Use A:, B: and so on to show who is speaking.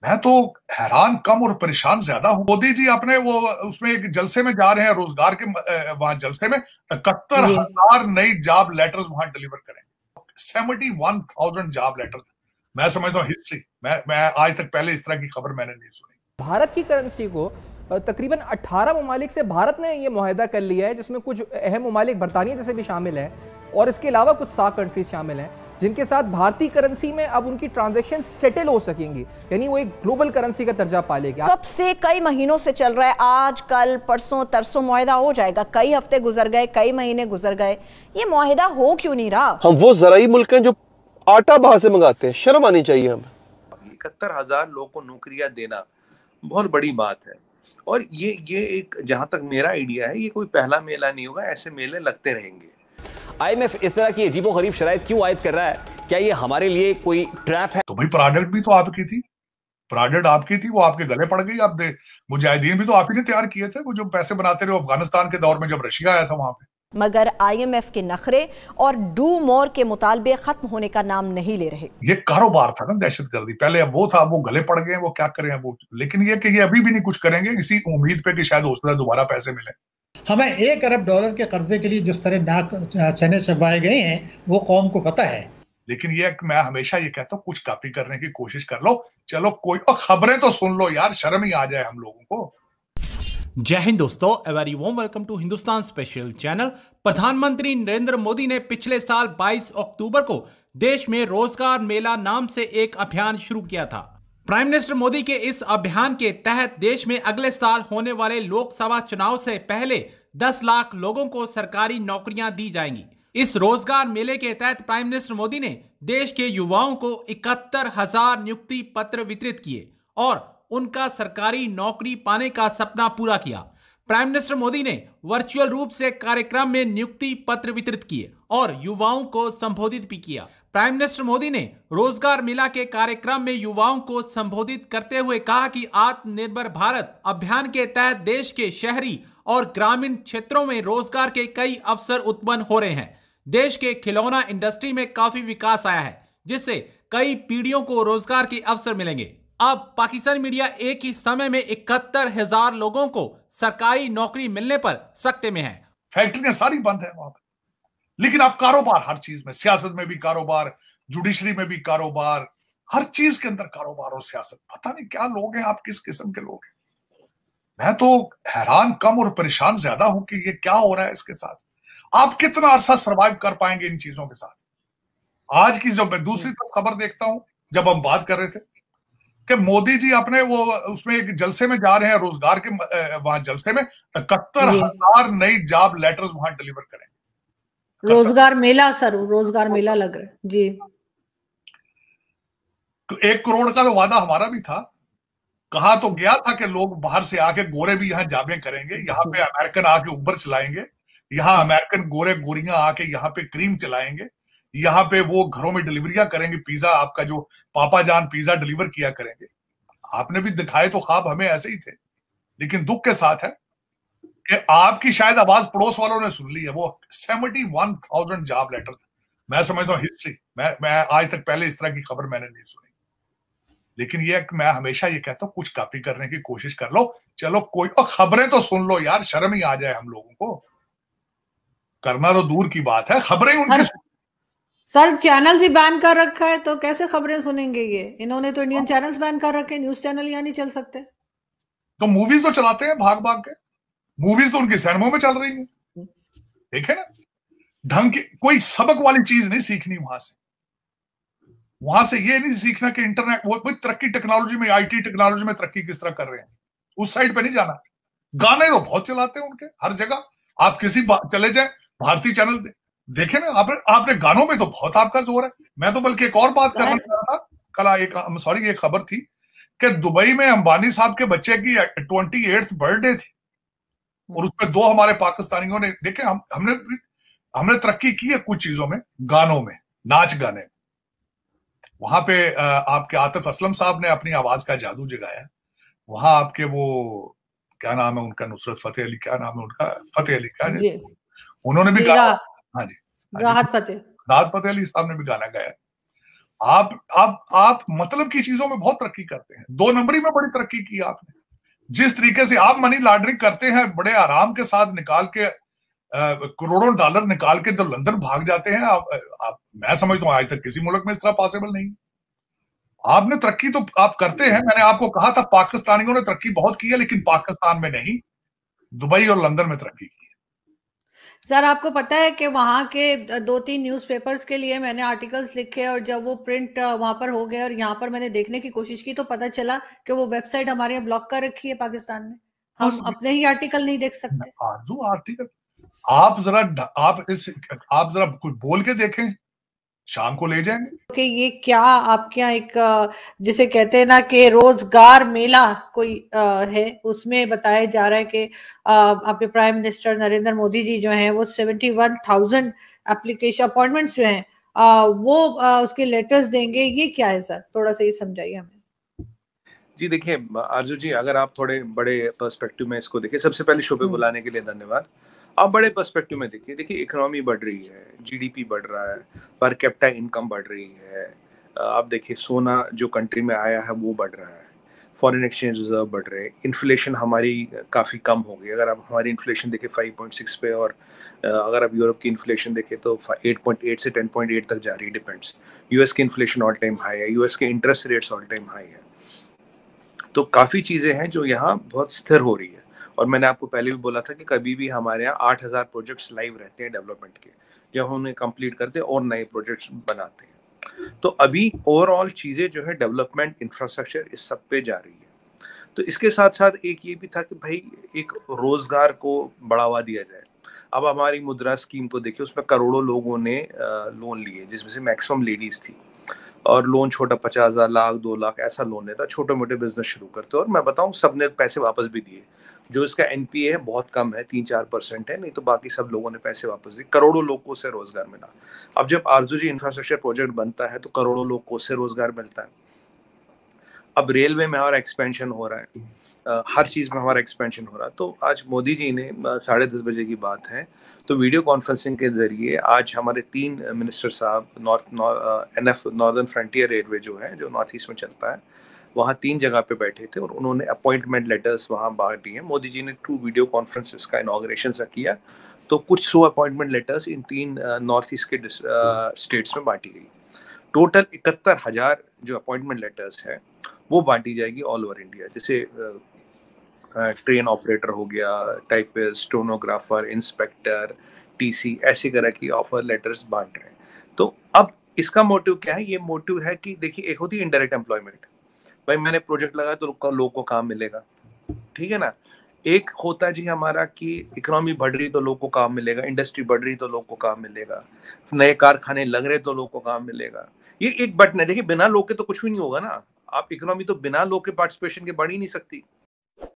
A: मैं तो हैरान कम और परेशान ज्यादा हूं। मोदी जी अपने वो उसमें एक जलसे में जा रहे हैं, रोजगार के वहां जलसे में 71,000 नई जॉब लेटर्स वहां डिलीवर करेंगे। 71,000 जॉब लेटर्स। मैं समझता हूँ हिस्ट्री। मैं आज तक पहले इस तरह की खबर मैंने नहीं सुनी।
B: भारत की करेंसी को तकरीबन 18 ममालिक से भारत ने ये मुआहदा कर लिया है, जिसमें कुछ अहम ममालिक बरतानिया जैसे भी शामिल है और इसके अलावा कुछ सार्क कंट्रीज शामिल हैं, जिनके साथ भारतीय करेंसी में अब उनकी ट्रांजैक्शन सेटल हो सकेंगी, यानी वो एक ग्लोबल करेंसी का दर्जा पालेगी।
C: कब से कई महीनों से चल रहा है, आज कल परसों तरसों मुआहदा हो जाएगा। कई हफ्ते गुजर गए, कई महीने गुजर गए, ये मुआहदा हो क्यों नहीं रहा?
D: हम वो ज़राई मुल्क हैं जो आटा बाहर से मंगाते हैं, शर्म आनी चाहिए हमें।
E: 71,000 लोगों को नौकरियां देना बहुत बड़ी बात है। और ये एक, जहां तक मेरा आइडिया है, ये कोई पहला मेला नहीं होगा, ऐसे मेले लगते रहेंगे।
F: IMF इस तरह की अजीबोगरीब शराइत क्यों आयद कर रहा है? क्या ये हमारे लिए कोई ट्रैप है?
A: तो भाई प्रोडक्ट भी तो आपकी थी, प्रोडक्ट आपकी थी, वो आपके गले पड़ गई। आप मुजाहिदीन भी तो आप ही ने तैयार किए थे, वो जो पैसे बनाते रहे अफगानिस्तान के दौर में जब रशिया आया था वहां पे।
C: मगर IMF के नखरे और डू मोर के मुतालबे खत्म होने का नाम नहीं ले रहे।
A: ये कारोबार था ना दहशतगर्दी, पहले अब वो था, वो गले पड़ गए, वो क्या करें वो। लेकिन ये कि ये अभी भी नहीं कुछ करेंगे, इसी उम्मीद पे कि शायद हो सकता है दोबारा पैसे मिले।
G: हमें $1 अरब के कर्जे के लिए जिस तरह नाक चने चबाए गए हैं वो कौम को पता है।
A: लेकिन ये मैं हमेशा ये कहता हूँ, कुछ कॉपी करने की कोशिश कर लो, चलो कोई खबरें तो सुन लो यार, शर्म ही आ जाए हम लोगों को।
H: जय हिंद दोस्तों, a very warm welcome to Hindustan special channel. प्रधानमंत्री नरेंद्र मोदी ने पिछले साल 22 अक्टूबर को देश में रोजगार मेला नाम से एक अभियान शुरू किया था। प्राइम मिनिस्टर मोदी के इस अभियान के तहत देश में अगले साल होने वाले लोकसभा चुनाव से पहले 10 लाख लोगों को सरकारी नौकरियां दी जाएंगी। इस रोजगार मेले के तहत प्राइम मिनिस्टर मोदी ने देश के युवाओं को 71,000 नियुक्ति पत्र वितरित किए और उनका सरकारी नौकरी पाने का सपना पूरा किया। प्राइम मिनिस्टर मोदी ने वर्चुअल रूप से कार्यक्रम में नियुक्ति पत्र वितरित किए और युवाओं को संबोधित भी किया। प्राइम मिनिस्टर मोदी ने रोजगार मेला के कार्यक्रम में युवाओं को संबोधित करते हुए कहा कि आत्मनिर्भर भारत अभियान के तहत देश के शहरी और ग्रामीण क्षेत्रों में रोजगार के कई अवसर उत्पन्न हो रहे हैं। देश के खिलौना इंडस्ट्री में काफी विकास आया है, जिससे कई पीढ़ियों को रोजगार के अवसर मिलेंगे। अब पाकिस्तानी मीडिया एक ही समय में 71,000 लोगों को सरकारी नौकरी मिलने पर सकते में है।
A: फैक्ट्रियां सारी बंद है वहां पर, लेकिन आप कारोबार हर चीज में, सियासत में भी कारोबार, जुडिशरी में भी कारोबार, हर चीज के अंदर कारोबार और सियासत। पता नहीं क्या लोग हैं आप, किस किस्म के लोग हैं। मैं तो हैरान कम और परेशान ज्यादा हूं कि ये क्या हो रहा है इसके साथ। आप कितना अरसा सर्वाइव कर पाएंगे इन चीजों के साथ। आज की जब मैं दूसरी तरफ खबर देखता हूं, जब हम बात कर रहे थे कि मोदी जी अपने वो उसमें एक जलसे में जा रहे हैं, रोजगार के वहां जलसे में 71,000 नई जॉब लेटर्स वहां डिलीवर करेंगे।
I: रोजगार मेला सर, रोजगार मेला लग रहा है जी।
A: 1 करोड़ का तो वादा हमारा भी था। कहा तो गया था कि लोग बाहर से आके गोरे भी यहाँ जॉबें करेंगे, यहाँ पे अमेरिकन आके उबर चलाएंगे, यहाँ अमेरिकन गोरे गोरियां आके यहाँ पे क्रीम चलाएंगे, यहाँ पे वो घरों में डिलीवरियां करेंगे, पिज्जा आपका जो पापा जान पिज्जा डिलीवर किया करेंगे। आपने भी दिखाए तो ख्वाब हमें ऐसे ही थे। लेकिन दुख के साथ है कि आपकी शायद आवाज पड़ोस वालों ने सुन ली है। वो 71,000 जॉब लेटर, मैं समझता हूँ हिस्ट्री। मैं आज तक पहले इस तरह की खबर मैंने नहीं सुनी। लेकिन ये मैं हमेशा ये कहता हूँ, कुछ कॉपी करने की कोशिश कर लो, चलो कोई खबरें तो सुन लो यार, शर्म ही आ जाए हम लोगों को। करना तो दूर की बात है, खबरें उनकी
I: सर चैनल ही बैन कर रखा है, तो कैसे खबरें सुनेंगे ये? इन्होंने तो इंडियन चैनल्स बैन कर रखे हैं, न्यूज चैनल यहाँ नहीं चल सकते।
A: तो मूवीज तो चलाते हैं भाग भाग के, मूवीज तो उनकी सिनेमा में चल रही है। देखे ना, ढंग की कोई सबक वाली चीज नहीं सीखनी वहां से ये नहीं सीखना कि इंटरनेट वो तरक्की टेक्नोलॉजी में, IT टेक्नोलॉजी में तरक्की किस तरह कर रहे हैं, उस साइड पे नहीं जाना। गाने तो बहुत चलाते हैं उनके हर जगह। आप किसी चले जाए भारतीय चैनल देखे ना, आपने गानों में तो बहुत आपका जोर है। मैं तो बल्कि एक और बात करना चाह रहा था। कल एक खबर थी कि दुबई में अंबानी साहब के बच्चे की 28th बर्थडे थी और उसमें 2 हमारे पाकिस्तानियों ने देखे। हमने तरक्की की है कुछ चीजों में, गानों में, नाच गाने। वहां पे आपके आतिफ असलम साहब ने अपनी आवाज का जादू जगाया। वहां आपके वो क्या नाम है उनका, नुसरत फतेह अली, क्या नाम है उनका, फतेह अली, क्या उन्होंने भी गाया। हाँ जी, राहत फतेह अली साहब ने भी गाना गाया। आप मतलब की चीजों में बहुत तरक्की करते हैं, 2 नंबरी में बड़ी तरक्की की आपने। जिस तरीके से आप मनी लॉन्ड्रिंग करते हैं, बड़े आराम के साथ निकाल के करोड़ों डॉलर निकाल के तो लंदन भाग जाते हैं आप मैं समझता हूं आज तक किसी मुल्क में इस तरह पॉसिबल नहीं। आपने तरक्की तो आप करते हैं, मैंने आपको कहा था पाकिस्तानियों ने तरक्की बहुत की है, लेकिन पाकिस्तान में नहीं, दुबई और लंदन में तरक्की की है।
I: सर आपको पता है कि वहाँ के 2-3 न्यूज़पेपर्स के लिए मैंने आर्टिकल्स लिखे और जब वो प्रिंट वहां पर हो गए और यहाँ पर मैंने देखने की कोशिश की तो पता चला कि वो वेबसाइट हमारे यहाँ ब्लॉक कर रखी है पाकिस्तान ने। हम अपने ही आर्टिकल नहीं देख सकते।
A: आरजू आर्टिकल आप जरा कुछ बोल के देखें, शाम को ले जाएंगे।
I: कि ये क्या आपके यहाँ एक जिसे कहते हैं ना कि रोजगार मेला कोई है, उसमें बताया जा रहा है कि आपके प्राइम मिनिस्टर नरेंद्र मोदी जी जो हैं वो 71,000 एप्लीकेशन अपॉइंटमेंट्स जो हैं वो उसके लेटर्स देंगे। ये क्या है सर, थोड़ा सा ये समझाइए हमें।
E: जी देखिए आरजू जी, अगर आप थोड़े बड़े पर्सपेक्टिव में इसको देखिए, सबसे पहले शो पे बुलाने के लिए धन्यवाद। आप बड़े पर्सपेक्टिव में देखिए इकोनॉमी बढ़ रही है, जीडीपी बढ़ रहा है, पर कैपिटा इनकम बढ़ रही है। आप देखिए सोना जो कंट्री में आया है वो बढ़ रहा है, फॉरेन एक्सचेंज रिजर्व बढ़ रहे हैं, इन्फ्लेशन हमारी काफ़ी कम हो गई। अगर आप हमारी इन्फ्लेशन देखें 5.6 पे, और अगर आप यूरोप की इन्फ्लेशन देखें तो 8.8 से 10.8 तक जा रही है, डिपेंड्स। यूएस की इन्फ्लेशन ऑल टाइम हाई है, यूएस के interest rates all time high है। तो काफ़ी चीज़ें हैं जो यहाँ बहुत स्थिर हो रही है। और मैंने आपको पहले भी बोला था कि कभी भी हमारे यहाँ 8,000 प्रोजेक्ट्स लाइव रहते हैं डेवलपमेंट के, जब हम उन्हें कंप्लीट करते हैं और नए प्रोजेक्ट्स बनाते हैं। तो अभी ओवरऑल चीज़ें जो है डेवलपमेंट इंफ्रास्ट्रक्चर इस सब पे जा रही है। तो इसके साथ साथ एक ये भी था कि भाई एक रोजगार को बढ़ावा दिया जाए। अब हमारी मुद्रा स्कीम को देखिए, उसमें करोड़ों लोगों ने लोन लिए, जिसमें से मैक्सिमम लेडीज थी, और लोन छोटा 50,000, लाख, 2 लाख ऐसा लोन लेता, छोटे मोटे बिजनेस शुरू करते। और मैं बताऊं सबने पैसे वापस भी दिए। जो इसका एनपीए है बहुत कम है, 3-4% है, नहीं तो बाकी सब लोगों ने पैसे वापस दिए। करोड़ों लोगों से रोजगार मिला। अब जब आरजू जी इंफ्रास्ट्रक्चर प्रोजेक्ट बनता है तो करोड़ों लोग को उससे रोजगार मिलता है। अब रेलवे में हमारा एक्सपेंशन हो रहा है, हर चीज में हमारा एक्सपेंशन हो रहा है। तो आज मोदी जी ने 10:30 बजे की बात है, तो वीडियो कॉन्फ्रेंसिंग के जरिए आज हमारे 3 मिनिस्टर साहब नॉर्दर्न फ्रंटियर रेलवे जो है, जो नॉर्थ ईस्ट में चलता है, वहाँ 3 जगह पे बैठे थे और उन्होंने अपॉइंटमेंट लेटर्स वहाँ बांट दिए। मोदी जी ने थ्रू वीडियो कॉन्फ्रेंस का इनॉग्रेशन किया, तो कुछ 100 appointment letters in 3 north east के स्टेट्स में बांटी गई। टोटल 71,000 जो अपॉइंटमेंट लेटर्स है वो बांटी जाएगी ऑल ओवर इंडिया। जैसे ट्रेन ऑपरेटर हो गया, टाइपिस्ट, स्टेनोग्राफर, इंस्पेक्टर, टीसी, ऐसी तरह की ऑफर लेटर्स बांट रहे हैं। तो अब इसका मोटिव क्या है? ये मोटिव है कि देखिए, एक होती है इनडायरेक्ट एम्प्लॉयमेंट, भाई मैंने प्रोजेक्ट लगाया तो लोगों को काम मिलेगा, ठीक है ना। एक होता है जी हमारा कि इकोनॉमी बढ़ रही तो लोगों को काम मिलेगा, इंडस्ट्री बढ़ रही तो लोगों को काम मिलेगा, नए कारखाने लग रहे तो लोगों को काम मिलेगा। ये एक बटन है। देखिए बिना लोग के तो कुछ भी नहीं होगा ना। आप इकोनॉमी तो बिना लोग के पार्टिसिपेशन के बढ़ ही नहीं सकती।